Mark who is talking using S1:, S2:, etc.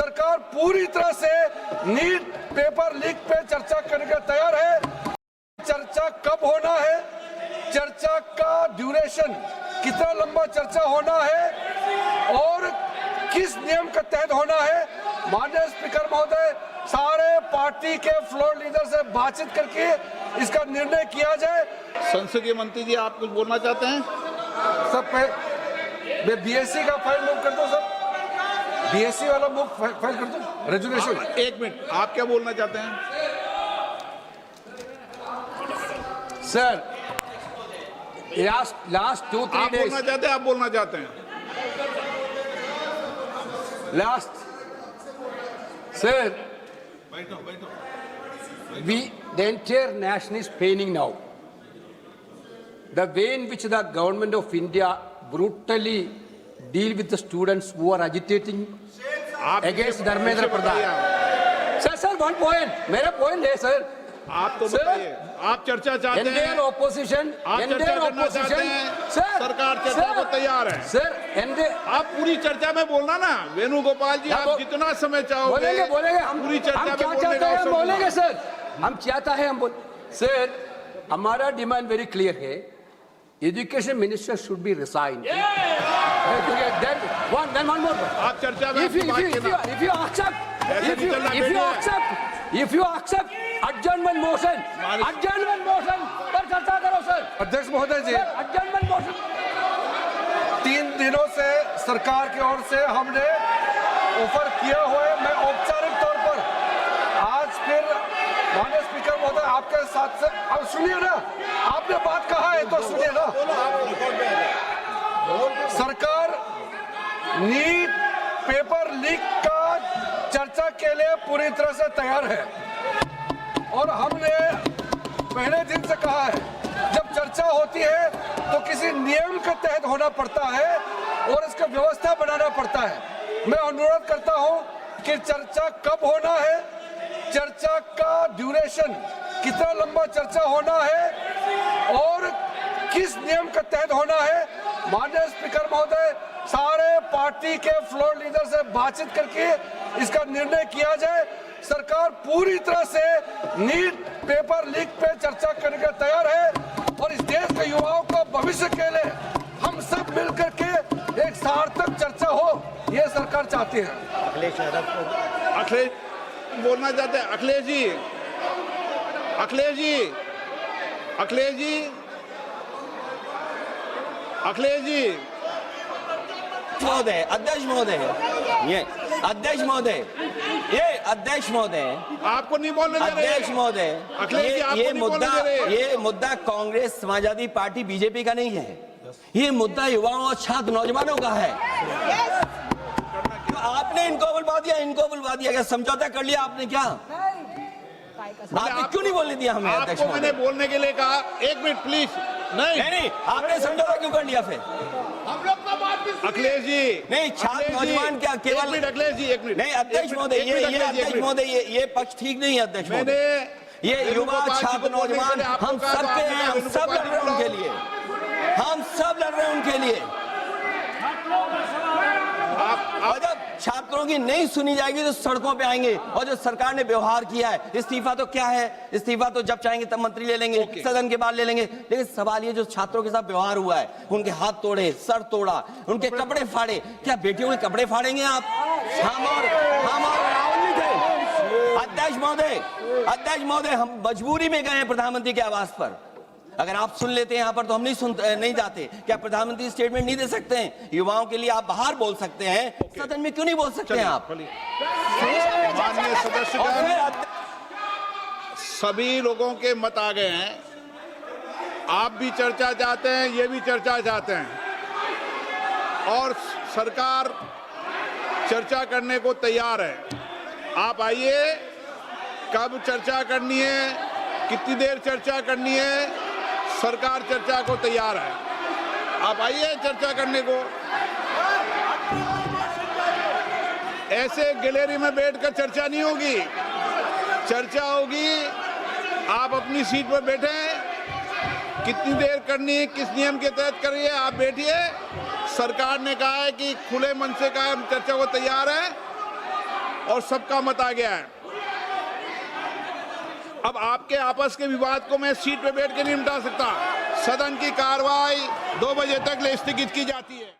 S1: सरकार पूरी तरह से नीट पेपर लीक पे चर्चा करने के तैयार है। चर्चा कब होना है, चर्चा का ड्यूरेशन, कितना लंबा चर्चा होना है और किस नियम के तहत होना है, माननीय स्पीकर महोदय सारे पार्टी के फ्लोर लीडर से बातचीत करके इसका निर्णय किया जाए।
S2: संसदीय मंत्री जी, आप कुछ बोलना चाहते हैं?
S1: सब मैं बीएससी का फाइल मूव कर दूं सर, बीएससी वाला मूव फाइल कर दूं, रेजुलेशन।
S2: एक मिनट, आप क्या बोलना चाहते हैं?
S3: सर लास्ट 2-3 days
S2: बोलना चाहते हैं? आप बोलना चाहते हैं?
S3: last sir the entire nation is paining now. The way in which the government of India brutally deal with the students who are agitating against Dharmendra Pradhan. Sir, one point. मेरा point है sir.
S2: आप तो बताइए, आप चर्चा चाहते हैं?
S3: Indian opposition,
S2: आप चर्चा करना चाहते हैं? सरकार चर्चा को तैयार है।
S3: सर,
S2: आप पूरी चर्चा में बोलना ना, वेणुगोपाल जी, आप जितना समय चाहोगे
S3: बोलेंगे
S2: हम पूरी चर्चा में
S3: बोलेंगे सर। हम चाहता है हम सर, हमारा डिमांड वेरी क्लियर है, education minister should be resign. Then one more.
S2: आप चर्चा में
S3: if you accept adjournment motion पर चर्चा करो सर।
S1: अध्यक्ष महोदय जी,
S3: adjournment motion
S1: 3 दिनों से सरकार की ओर से हमने ऑफर किया हुआ है। मैं औपचारिक तौर पर आज फिर माननीय स्पीकर महोदय आपके साथ से, अब सुनिए ना, आपने बात कहा है तो सुनिए ना। सरकार नीट पेपर लीक का चर्चा के लिए पूरी तरह से तैयार है और हमने पहले दिन से कहा है, जब चर्चा होती है तो किसी नियम के तहत होना पड़ता है और इसका व्यवस्था बनाना पड़ता है। मैं अनुरोध करता हूं कि चर्चा कब होना है, चर्चा का ड्यूरेशन, कितना लंबा चर्चा होना है और किस नियम के तहत होना है, माननीय स्पीकर महोदय सारे पार्टी के फ्लोर लीडर से बातचीत करके इसका निर्णय किया जाए। सरकार पूरी तरह से नीट पेपर लीक पे चर्चा करने के तैयार है और इस देश के युवाओं को भविष्य के लिए हम सब मिलकर के एक सार्थक चर्चा हो, ये सरकार चाहती है।
S2: अखिलेश बोलना चाहते हैं? अखिलेश जी, अखिलेश जी, अखिलेश जी, अखिलेश जी,
S4: महोदय, अध्यक्ष महोदय, ये अध्यक्ष महोदय, ये अध्यक्ष महोदय,
S2: आपको नहीं बोलने दे रहे।
S4: अध्यक्ष महोदय,
S2: अखिलेश जी, आपको नहीं बोलने दे रहे।
S4: ये मुद्दा कांग्रेस, समाजवादी पार्टी, बीजेपी का नहीं है, ये मुद्दा युवाओं और छात्र नौजवानों का है। तो आपने इनको बुलवा दिया, क्या समझौता कर लिया आपने? क्या आपने क्यों नहीं बोलने दिया हमें? अध्यक्ष
S2: आपको मैंने बोलने के लिए कहा, एक मिनट प्लीज। नहीं,
S4: आपने समझौता क्यों कर लिया फिर?
S2: हम लोग का बात भी अखिलेश जी,
S4: नहीं, छात्र नौजवान क्या केवल?
S2: अखिलेश जी, एक मिनट।
S4: नहीं अध्यक्ष महोदय, ये अध्यक्ष महोदय, ये पक्ष ठीक नहीं है अध्यक्ष महोदय। ये युवा छात्र नौजवान हम सब के हैं, हम सब लड़ रहे हैं उनके लिए, हम सब लड़ रहे हैं उनके लिए। और जब छात्रों की नहीं सुनी जाएगी तो सड़कों पे आएंगे। और जो सरकार ने व्यवहार किया है, इस्तीफा तो क्या है, इस्तीफा तो जब चाहेंगे तब मंत्री ले लेंगे, सदन के बाद ले लेंगे। लेकिन सवाल ये, जो छात्रों के साथ व्यवहार हुआ है, उनके हाथ तोड़े, सर तोड़ा, उनके कपड़े फाड़े, क्या बेटियों के कपड़े फाड़ेंगे आप? हम और राहुल नहीं थे। अध्यक्ष महोदय, हम मजबूरी में गए हैं प्रधानमंत्री के आवास पर। अगर आप सुन लेते हैं यहाँ पर तो हम नहीं जाते। क्या प्रधानमंत्री स्टेटमेंट नहीं दे सकते हैं? युवाओं के लिए आप बाहर बोल सकते हैं, सदन में क्यों नहीं बोल सकते हैं आप?
S2: माननीय सदस्यगण, सभी लोगों के मत आ गए हैं। आप भी चर्चा चाहते हैं, ये भी चर्चा चाहते हैं और सरकार चर्चा करने को तैयार है। आप आइए, कब चर्चा करनी है, कितनी देर चर्चा करनी है, सरकार चर्चा को तैयार है। आप आइए चर्चा करने को। ऐसे गैलरी में बैठकर चर्चा नहीं होगी, चर्चा होगी। आप अपनी सीट पर बैठे, कितनी देर करनी है, किस नियम के तहत करिए, आप बैठिए। सरकार ने कहा है कि खुले मन से कहा, हम चर्चा को तैयार है। और सबका मत आ गया है। अब आपके आपस के विवाद को मैं सीट पे बैठ के नहीं मिटा सकता। सदन की कार्रवाई 2 बजे तक स्थगित की जाती है।